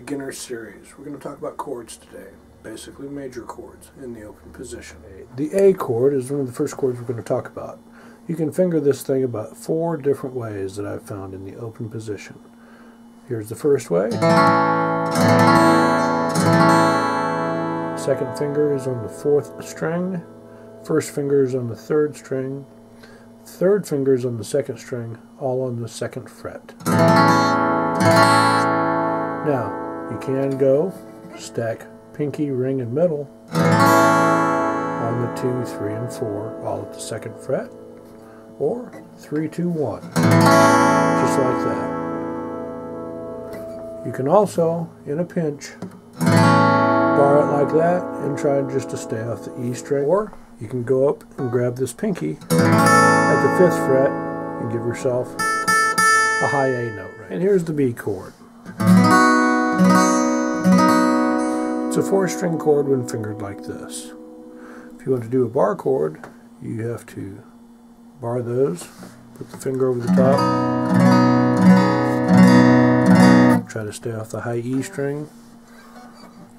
beginner series. We're going to talk about chords today, basically major chords in the open position. The A chord is one of the first chords we're going to talk about. You can finger this thing about 4 different ways that I've found in the open position. Here's the first way. Second finger is on the 4th string. First finger is on the 3rd string. Third finger is on the 2nd string, all on the 2nd fret. Now, you can go stack pinky, ring, and middle on the 2, 3, and 4, all at the 2nd fret, or 3, 2, 1, just like that. You can also, in a pinch, bar it like that and try just to stay off the E string, or you can go up and grab this pinky at the 5th fret and give yourself a high A note. And here's the B chord. It's a 4-string chord when fingered like this. If you want to do a bar chord, you have to bar those, put the finger over the top, try to stay off the high E string,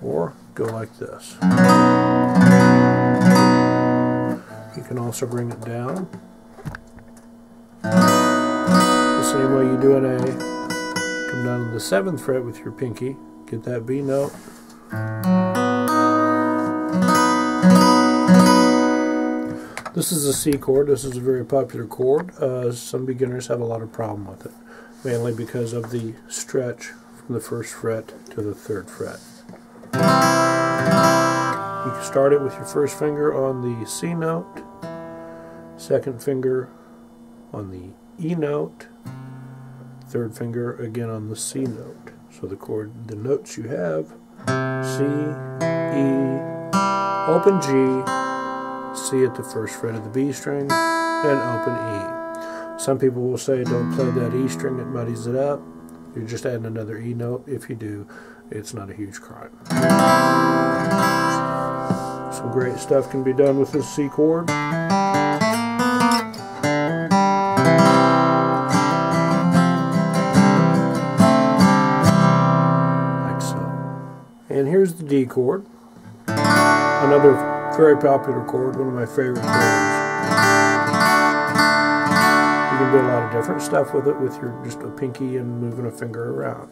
or go like this. You can also bring it down the same way you do an A. Come down to the 7th fret with your pinky, get that B note. This is a C chord. This is a very popular chord. Some beginners have a lot of problem with it, mainly because of the stretch from the 1st fret to the 3rd fret. You can start it with your 1st finger on the C note, 2nd finger on the E note, 3rd finger again on the C note. So the notes you have: C, E, open G, C at the 1st fret of the B string, and open E. Some people will say don't play that E string, it muddies it up. You're just adding another E note. If you do, it's not a huge crime. Some great stuff can be done with this C chord. Like so. And here's the D chord. Another very popular chord, one of my favorite chords. You can do a lot of different stuff with it, with your just a pinky and moving a finger around.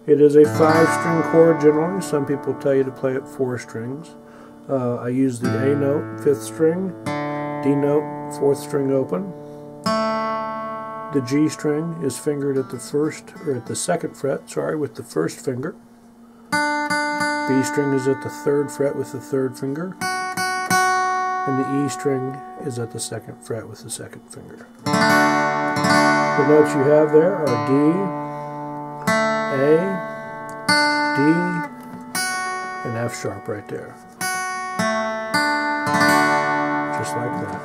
It is a 5-string chord generally. Some people tell you to play it 4 strings. I use the A note, 5th string, D note, 4th string open. The G string is fingered at the 2nd fret, with the 1st finger. B string is at the 3rd fret with the 3rd finger. And the E string is at the 2nd fret with the 2nd finger. The notes you have there are D, A, D, and F sharp right there. Just like that.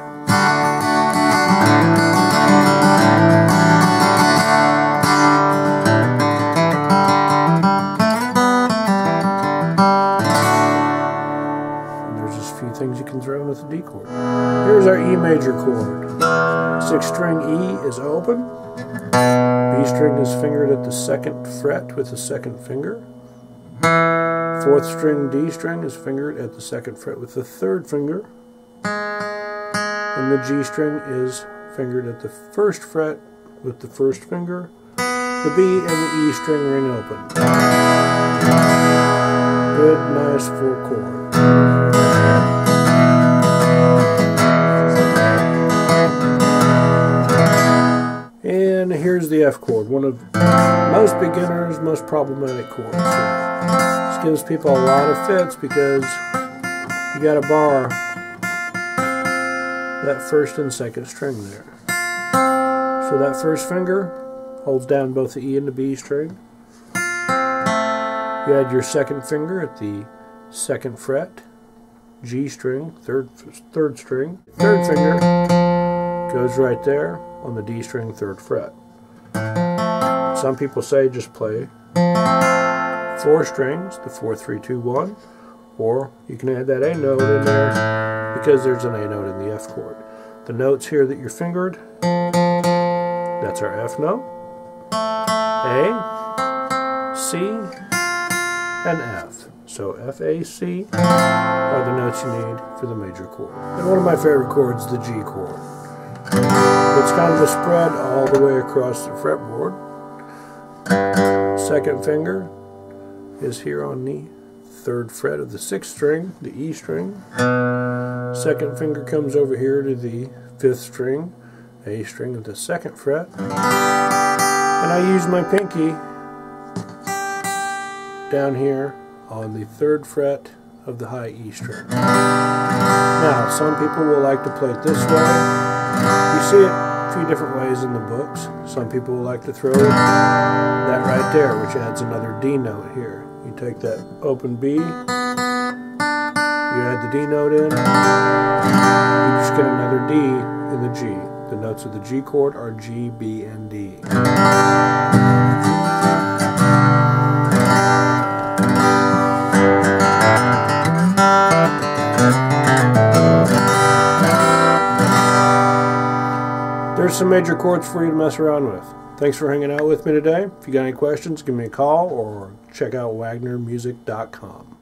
And there's just a few things you can throw in with the D chord. Here's our E major chord. 6th string E is open. B string is fingered at the 2nd fret with the 2nd finger. 4th string D string is fingered at the 2nd fret with the 3rd finger. And the G string is fingered at the 1st fret with the 1st finger. The B and the E string ring open. Good, nice, full chord. And here's the F chord, one of most beginners' most problematic chords. This gives people a lot of fits because you got to bar that 1st and 2nd string there. So that 1st finger holds down both the E and the B string. You add your 2nd finger at the 2nd fret, G string, 3rd string. 3rd finger goes right there on the D string, 3rd fret. Some people say just play 4 strings, the 4, 3, 2, 1, or you can add that A note in there because there's an A note in the F chord. The notes here that you're fingered, that's our F note, A, C, and F. So F, A, C are the notes you need for the major chord. And one of my favorite chords, the G chord. It's kind of a spread all the way across the fretboard. Second finger is here on the 3rd fret of the 6th string, the E string. Second finger comes over here to the 5th string, A string of the 2nd fret. And I use my pinky down here on the 3rd fret of the high E string. Now, some people will like to play it this way. You see it a few different ways in the books. Some people will like to throw that right there, which adds another D note here. You take that open B, you add the D note in, you just get another D in the G. The notes of the G chord are G, B, and D. There's some major chords for you to mess around with. Thanks for hanging out with me today. If you got any questions, give me a call or check out WagonerMusic.com.